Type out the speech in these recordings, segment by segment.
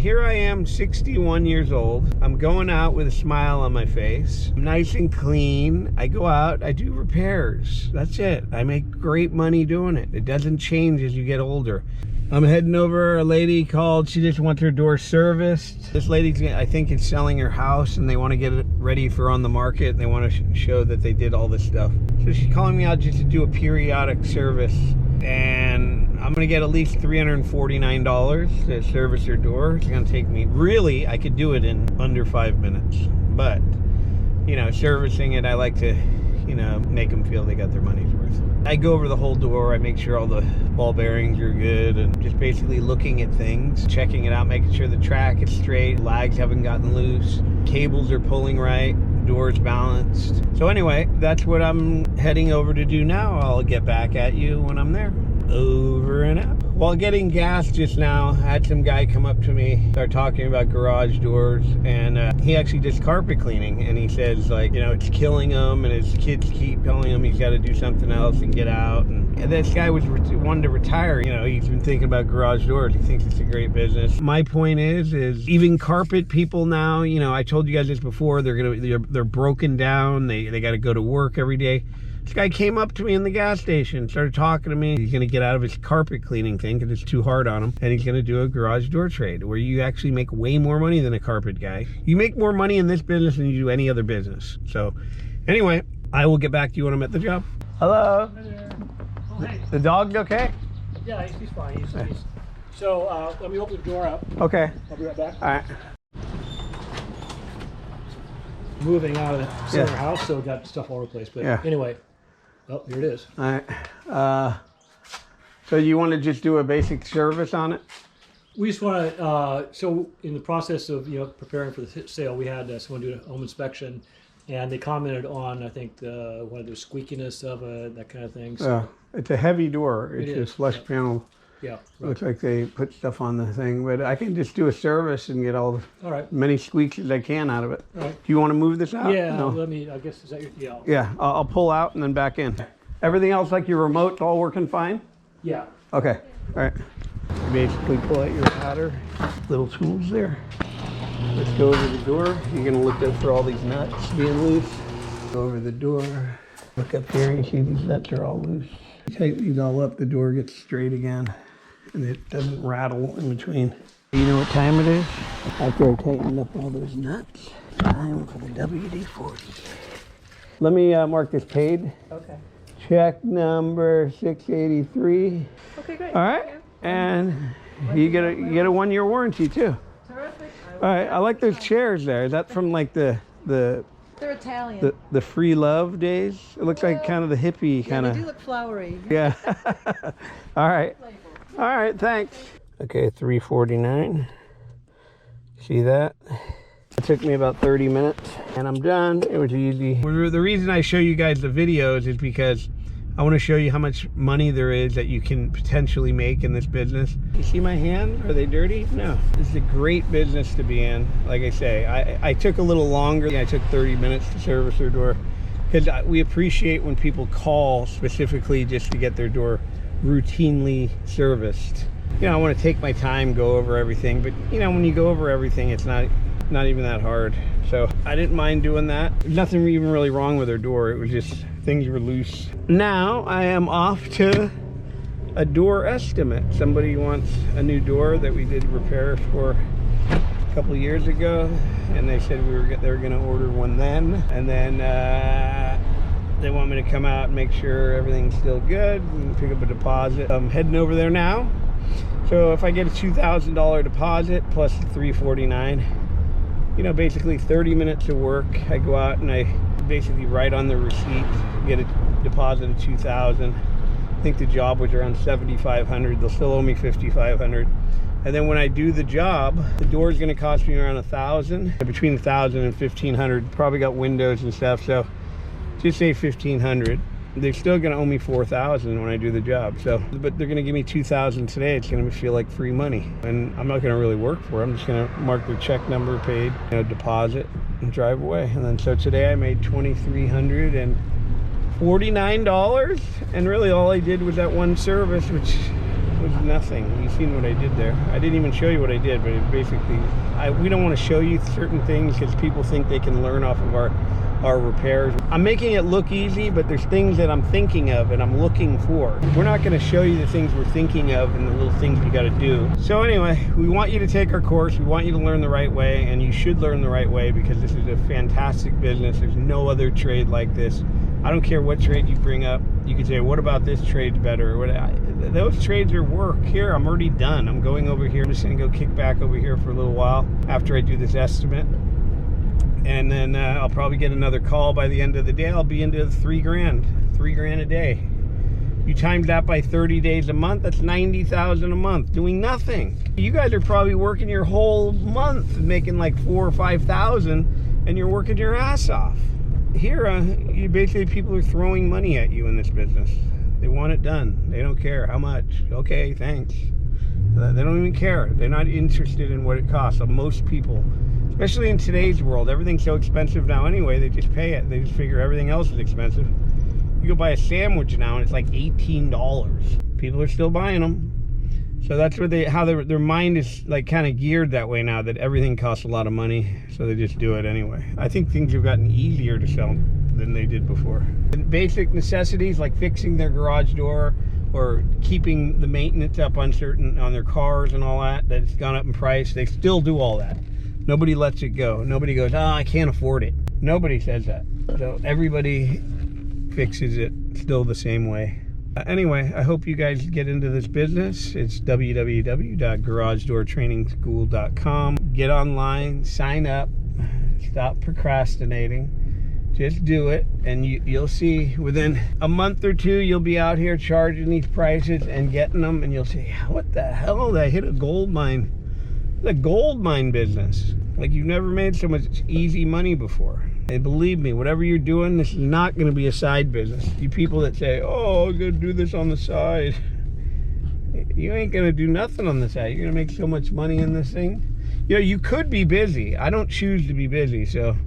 here I am, 61 years old. I'm going out with a smile on my face. I'm nice and clean. I go out, I do repairs. That's it. I make great money doing it. It doesn't change as you get older. I'm heading over. A lady called. She just wants her door serviced. This lady's, I think, is selling her house, and they want to get it ready for on the market. And they want to show that they did all this stuff. So she's calling me out just to do a periodic service, and I'm gonna get at least $349 to service her door. It's gonna take me, really, I could do it in under 5 minutes. But, you know, servicing it, I like to, you know, make them feel they got their money's worth. I go over the whole door. I make sure all the ball bearings are good, and just basically looking at things, checking it out, making sure the track is straight, lags haven't gotten loose, cables are pulling right, doors balanced. So anyway, that's what I'm heading over to do now. I'll get back at you when I'm there. Over and out. While getting gas just now, I had some guy come up to me, start talking about garage doors, and he actually does carpet cleaning, and he says, like, you know, it's killing him, and his kids keep telling him he's got to do something else and get out. And this guy was wanted to retire. You know, he's been thinking about garage doors. He thinks it's a great business. My point is even carpet people now, you know, I told you guys this before, they're broken down. They got to go to work every day. This guy came up to me in the gas station, started talking to me. He's going to get out of his carpet cleaning thing because it's too hard on him. And he's going to do a garage door trade where you actually make way more money than a carpet guy. You make more money in this business than you do any other business. So anyway, I will get back to you when I'm at the job. Hello. Hi there. Oh, hey. The dog okay? Yeah, he's fine. So let me open the door up. Okay. I'll be right back. All right. Moving out of the center house, so got stuff all over the place. But anyway, oh, here it is. All right. So you want to just do a basic service on it? We just want to, so in the process of, you know, preparing for the sale, we had someone do a home inspection, and they commented on, I think, one of the squeakiness of it, that kind of thing. So it's a heavy door. It's just flush panel. Yeah. Right. Looks like they put stuff on the thing, but I can just do a service and get all many squeaks as I can out of it. All right. Do you want to move this out? Yeah, no. let me, I guess, is that your, yeah. Yeah, I'll pull out and then back in. Everything else, like your remote, all working fine? Yeah. Okay, all right. You basically pull out your ladder, little tools there. Let's go over the door. You're gonna look up for all these nuts being loose. Go over the door, look up here and see these nuts are all loose. Tighten these all up, the door gets straight again, and it doesn't rattle in between. You know what time it is? After I tightened up all those nuts, time for the WD-40. Let me mark this paid. Okay. Check number 683. Okay, great. All right, and you get a 1-year warranty too. Terrific. All right, I like those chairs there. Is that from like the They're Italian. the free love days? It looks like kind of the hippie kind of. They do look flowery. Yeah. All right. All right, thanks. Okay, $349. See that? It took me about 30 minutes and I'm done. It was easy. The reason I show you guys the videos is because I want to show you how much money there is that you can potentially make in this business. You see my hands? Are they dirty? No. This is a great business to be in. Like I say, I took a little longer. I took 30 minutes to service their door because we appreciate when people call specifically just to get their door routinely serviced. You know, I want to take my time, go over everything, but you know, when you go over everything, it's not even that hard. So I didn't mind doing that. There's nothing even really wrong with her door. It was just things were loose. Now I am off to a door estimate. Somebody wants a new door that we did repair for a couple of years ago, and they said they were going to order one then, and then they want me to come out and make sure everything's still good and pick up a deposit. I'm heading over there now. So if I get a $2,000 deposit plus the $349, you know, basically 30 minutes of work. I go out and I basically write on the receipt, get a deposit of $2,000. I think the job was around $7,500. They'll still owe me $5,500. And then when I do the job, the door is going to cost me around $1,000, between $1,000 and $1,500. Probably got windows and stuff, so just say $1,500. They're still going to owe me $4,000 when I do the job. So, but they're going to give me $2,000 today. It's going to feel like free money, and I'm not going to really work for it. I'm just going to mark their check number, paid, you know, deposit, and drive away. And then so today I made $2,349, and really all I did was that one service, which was nothing. You've seen what I did there. I didn't even show you what I did, but it basically, we don't want to show you certain things because people think they can learn off of our repairs. I'm making it look easy, but there's things that I'm thinking of and I'm looking for. We're not going to show you the things we're thinking of and the little things you got to do. So anyway, we want you to take our course. We want you to learn the right way, and you should learn the right way because this is a fantastic business. There's no other trade like this. I don't care what trade you bring up. You could say, what about this trade's better? Those trades are work. Here, I'm already done. I'm going over here. I'm just going to go kick back over here for a little while after I do this estimate. And then I'll probably get another call by the end of the day. I'll be into $3,000 a day. You times that by 30 days a month, that's $90,000 a month doing nothing. You guys are probably working your whole month making like $4,000 or $5,000, and you're working your ass off. Here, you basically, people are throwing money at you in this business. They want it done. They don't care how much. Okay, thanks. They don't even care. They're not interested in what it costs. So most people, especially in today's world, everything's so expensive now anyway, they just pay it. They just figure everything else is expensive. You go buy a sandwich now and it's like $18. People are still buying them. So that's where their mind is like kind of geared that way now, that everything costs a lot of money, so they just do it anyway. I think things have gotten easier to sell than they did before. And basic necessities like fixing their garage door or keeping the maintenance up on their cars and all that's gone up in price, they still do all that. Nobody lets it go. Nobody goes, oh, I can't afford it. Nobody says that. So everybody fixes it still the same way. Anyway, I hope you guys get into this business. It's www.garagedoortrainingschool.com. Get online, sign up, stop procrastinating. Just do it, and you'll see within a month or two, you'll be out here charging these prices and getting them, and you'll say, what the hell? I hit a gold mine. The gold mine business. Like you've never made so much easy money before. And believe me, whatever you're doing, this is not going to be a side business. You people that say, oh, I'm going to do this on the side. You ain't going to do nothing on the side. You're going to make so much money in this thing. You know, you could be busy. I don't choose to be busy. So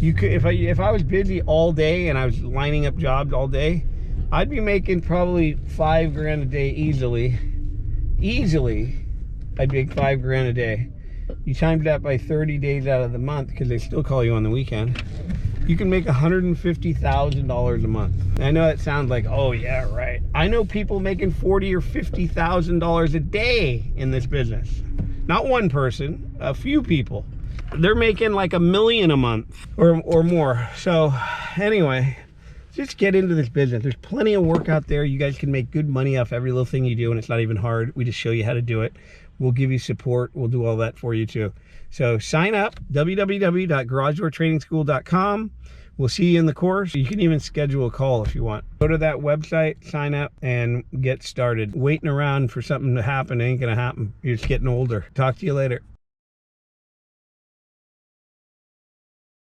you could, if I was busy all day and I was lining up jobs all day, I'd be making probably $5,000 a day easily. Easily, I'd make $5,000 a day. You times that by 30 days out of the month, because they still call you on the weekend, you can make $150,000 a month. I know it sounds like, oh yeah, right. I know people making $40,000 or $50,000 a day in this business. Not one person, a few people. They're making like $1 million a month or more. So anyway, just get into this business. There's plenty of work out there. You guys can make good money off every little thing you do, and it's not even hard. We just show you how to do it. We'll give you support. We'll do all that for you too. So sign up, www.garagedoortrainingschool.com. We'll see you in the course. You can even schedule a call if you want. Go to that website, sign up, and get started. Waiting around for something to happen ain't gonna happen. You're just getting older. Talk to you later.